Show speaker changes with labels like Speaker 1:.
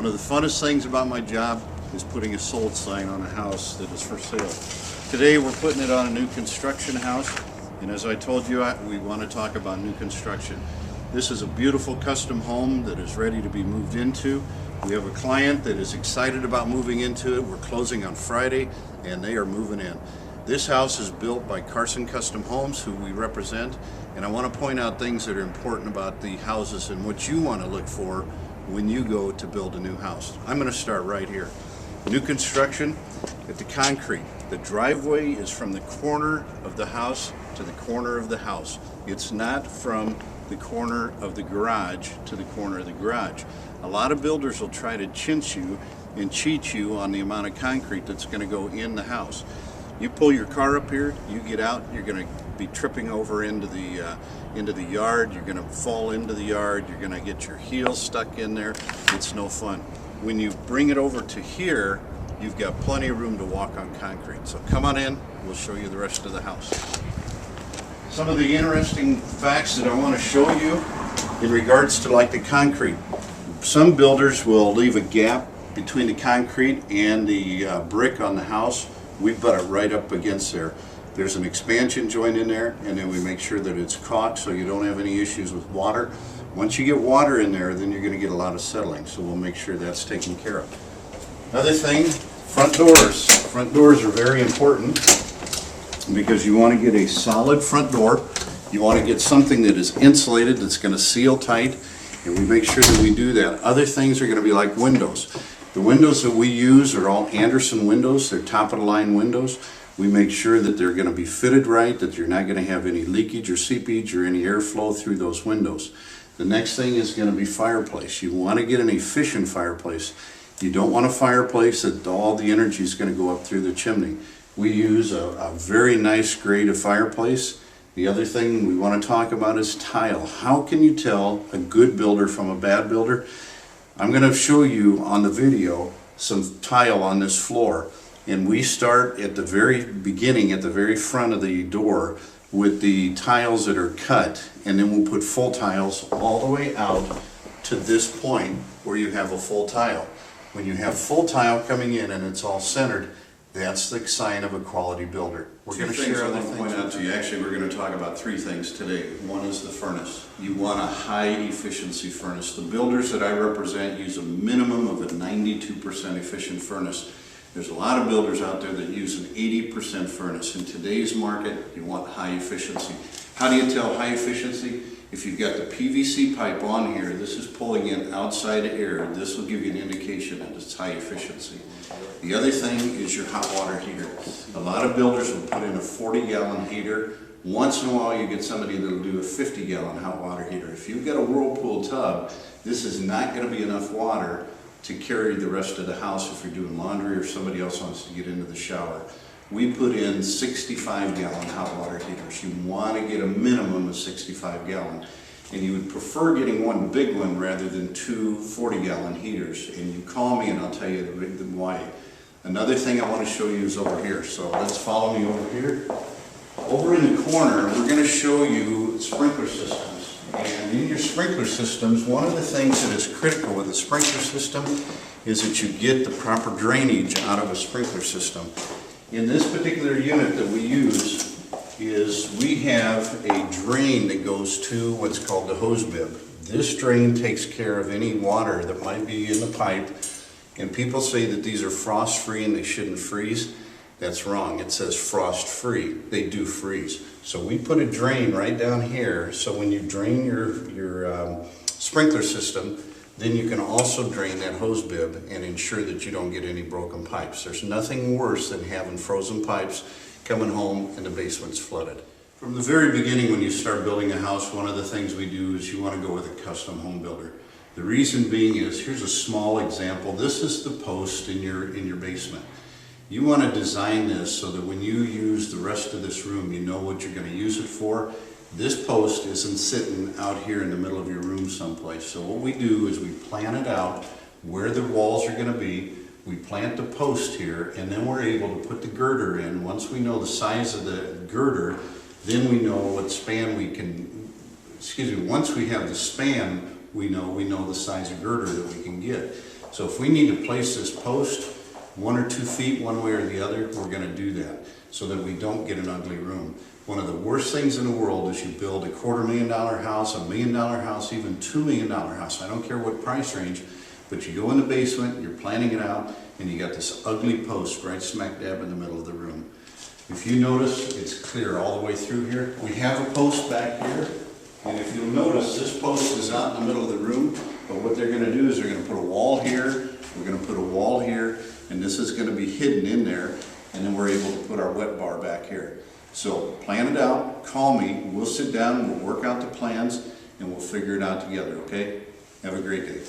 Speaker 1: One of the funnest things about my job is putting a sold sign on a house that is for sale. Today we're putting it on a new construction house, and as I told you, we want to talk about new construction. This is a beautiful custom home that is ready to be moved into. We have a client that is excited about moving into it. We're closing on Friday and they are moving in. This house is built by Carson Custom Homes, who we represent, and I want to point out things that are important about the houses and what you want to look for when you go to build a new house. I'm going to start right here. New construction at the concrete. The driveway is from the corner of the house to the corner of the house. It's not from the corner of the garage to the corner of the garage. A lot of builders will try to chintz you and cheat you on the amount of concrete that's going to go in the house. You pull your car up here, you get out, you're going to be tripping over into the yard, you're going to fall into the yard, you're going to get your heels stuck in there. It's no fun. When you bring it over to here, you've got plenty of room to walk on concrete. So come on in, we'll show you the rest of the house. Some of the interesting facts that I want to show you in regards to like the concrete. Some builders will leave a gap between the concrete and the brick on the house. We butt it right up against there. There's an expansion joint in there, and then we make sure that it's caulked so you don't have any issues with water. Once you get water in there, then you're going to get a lot of settling, so we'll make sure that's taken care of. Another thing, front doors. Front doors are very important because you want to get a solid front door. You want to get something that is insulated, that's going to seal tight, and we make sure that we do that. Other things are going to be like windows. The windows that we use are all Andersen windows. They're top of the line windows. We make sure that they're going to be fitted right, that you're not going to have any leakage or seepage or any airflow through those windows. The next thing is going to be fireplace. You want to get an efficient fireplace. You don't want a fireplace that all the energy is going to go up through the chimney. We use a very nice grade of fireplace. The other thing we want to talk about is tile. How can you tell a good builder from a bad builder? I'm going to show you on the video some tile on this floor, and we start at the very beginning, at the very front of the door, with the tiles that are cut, and then we'll put full tiles all the way out to this point where you have a full tile. When you have full tile coming in and it's all centered, that's the sign of a quality builder. We're going to share other things. Point out to you. Actually, we're going to talk about three things today. One is the furnace. You want a high efficiency furnace. The builders that I represent use a minimum of a 92% efficient furnace. There's a lot of builders out there that use an 80% furnace. In today's market, you want high efficiency. How do you tell high efficiency? If you've got the PVC pipe on here, this is pulling in outside air. This will give you an indication that it's high efficiency. The other thing is your hot water heater. A lot of builders will put in a 40-gallon heater. Once in a while you get somebody that will do a 50-gallon hot water heater. If you've got a Whirlpool tub, this is not going to be enough water to carry the rest of the house if you're doing laundry or somebody else wants to get into the shower. We put in 65-gallon hot water heaters. You want to get a minimum of 65-gallon. And you would prefer getting one big one rather than two 40-gallon heaters. And you call me and I'll tell you the why. Another thing I want to show you is over here. So let's follow me over here. Over in the corner, we're going to show you sprinkler systems. And in your sprinkler systems, one of the things that is critical with a sprinkler system is that you get the proper drainage out of a sprinkler system. In this particular unit that we use, we have a drain that goes to what's called the hose bib. This drain takes care of any water that might be in the pipe, and people say that these are frost free and they shouldn't freeze. That's wrong. It says frost free. They do freeze. So we put a drain right down here, so when you drain your sprinkler system, then you can also drain that hose bib and ensure that you don't get any broken pipes. There's nothing worse than having frozen pipes coming home and the basement's flooded. From the very beginning, when you start building a house, one of the things we do is you want to go with a custom home builder. The reason being is, here's a small example. This is the post in your basement. You want to design this so that when you use the rest of this room, you know what you're going to use it for. This post isn't sitting out here in the middle of your room someplace. So what we do is we plan it out where the walls are going to be. We plant the post here, and then we're able to put the girder in. Once we know the size of the girder, then we know what span we can, once we have the span, we know the size of girder that we can get. So if we need to place this post 1 or 2 feet one way or the other, we're gonna do that so that we don't get an ugly room. One of the worst things in the world is you build a $250,000 house, $1 million house, even $2 million house. I don't care what price range, but you go in the basement, you're planning it out, and you got this ugly post right smack dab in the middle of the room. If you notice, it's clear all the way through here. We have a post back here, and if you'll notice, this post is out in the middle of the room, but what they're gonna do is they're gonna put a wall here, we're gonna put a wall here, and this is gonna be hidden in there, and then we're able to put our wet bar back here. So plan it out, call me, we'll sit down, we'll work out the plans, and we'll figure it out together, okay? Have a great day.